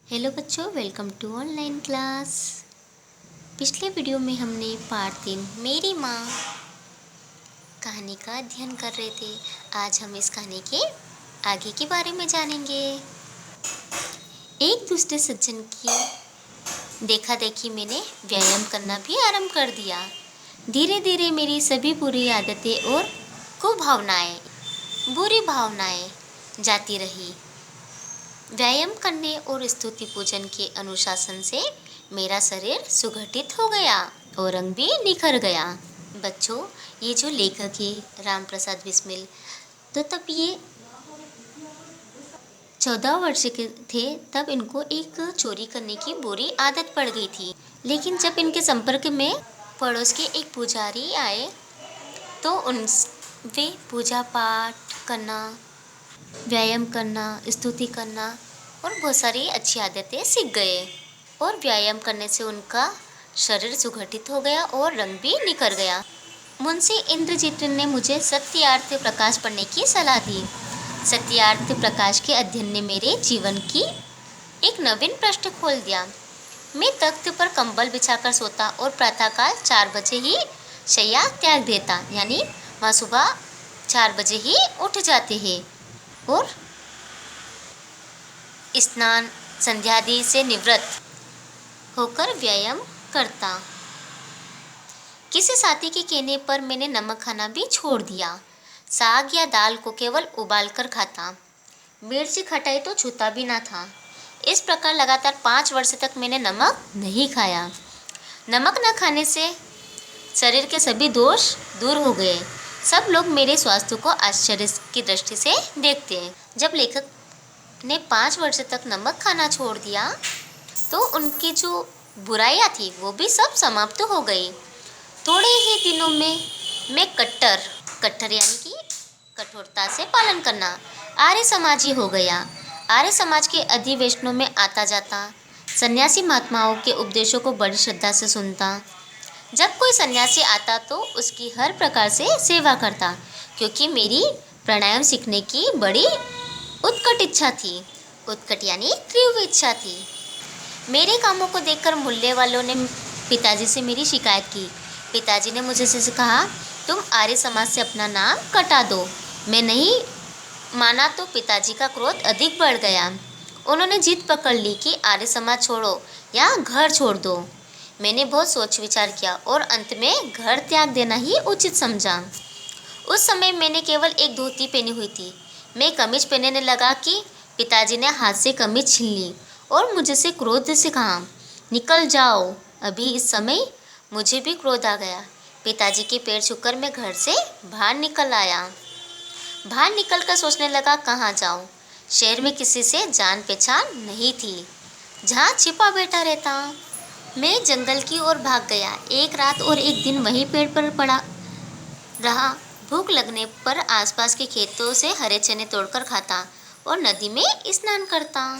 Hello बच्चों, welcome to online class. पिछले video में हमने पार्ट 3 मेरी माँ कहानी का अध्ययन कर रहे थे। आज हम इस कहानी के आगे के बारे में जानेंगे। एक दूसरे सज्जन की देखा देखी मैंने व्यायाम करना भी आरंभ कर दिया। धीरे धीरे मेरी सभी बुरी आदतें और बुरी भावनाएं जाती रही। व्यायाम करने और स्तुति पूजन के अनुशासन से मेरा शरीर सुगठित हो गया और रंग भी निखर गया। बच्चों, ये जो लेखक है राम प्रसाद बिस्मिल, तो तब ये 14 वर्ष के थे। तब इनको एक चोरी करने की बुरी आदत पड़ गई थी। लेकिन जब इनके संपर्क में पड़ोस के एक पुजारी आए तो वे पूजा पाठ करना, व्यायाम करना, स्तुति करना और बहुत सारी अच्छी आदतें सीख गए। और व्यायाम करने से उनका शरीर सुगठित हो गया और रंग भी निखर गया। मुंशी इंद्रजीत ने मुझे सत्यार्थ प्रकाश पढ़ने की सलाह दी। सत्यार्थ प्रकाश के अध्ययन ने मेरे जीवन की एक नवीन पृष्ठ खोल दिया। मैं तख्त पर कंबल बिछाकर सोता और प्रातःकाल 4 बजे ही शैया त्याग देता, यानी वहाँ सुबह 4 बजे ही उठ जाते हैं और स्नान संध्यादि से निवृत्त होकर व्यायाम करता। किसी साथी के कहने पर मैंने नमक खाना भी छोड़ दिया। साग या दाल को केवल उबालकर खाता। मिर्ची खटाई तो छूता भी ना था। इस प्रकार लगातार 5 वर्ष तक मैंने नमक नहीं खाया। नमक न खाने से शरीर के सभी दोष दूर हो गए। सब लोग मेरे स्वास्थ्य को आश्चर्य की दृष्टि से देखते हैं। जब लेखक ने 5 वर्ष तक नमक खाना छोड़ दिया तो उनकी जो बुराइयां थी वो भी सब समाप्त हो गई। थोड़े ही दिनों में मैं कट्टर यानी कि कठोरता से पालन करना आर्य समाजी हो गया। आर्य समाज के अधिवेशनों में आता जाता, सन्यासी महात्माओं के उपदेशों को बड़ी श्रद्धा से सुनता। जब कोई सन्यासी आता तो उसकी हर प्रकार से सेवा करता, क्योंकि मेरी प्राणायाम सीखने की बड़ी उत्कट इच्छा थी। उत्कट यानी तीव्र इच्छा थी। मेरे कामों को देखकर मोहल्ले वालों ने पिताजी से मेरी शिकायत की। पिताजी ने मुझे से कहा, तुम आर्य समाज से अपना नाम कटा दो। मैं नहीं माना तो पिताजी का क्रोध अधिक बढ़ गया। उन्होंने जिद पकड़ ली कि आर्य समाज छोड़ो या घर छोड़ दो। मैंने बहुत सोच विचार किया और अंत में घर त्याग देना ही उचित समझा। उस समय मैंने केवल एक धोती पहनी हुई थी। मैं कमीज पहनने लगा कि पिताजी ने हाथ से कमीज छीन ली और मुझे से क्रोध से कहा, निकल जाओ। अभी इस समय मुझे भी क्रोध आ गया। पिताजी के पैर छूकर मैं घर से बाहर निकल आया। बाहर निकल कर सोचने लगा, कहाँ जाऊँ। शहर में किसी से जान पहचान नहीं थी, जहाँ छिपा बैठा रहता। मैं जंगल की ओर भाग गया। एक रात और एक दिन वहीं पेड़ पर पड़ा रहा। भूख लगने पर आसपास के खेतों से हरे चने तोड़कर खाता और नदी में स्नान करता।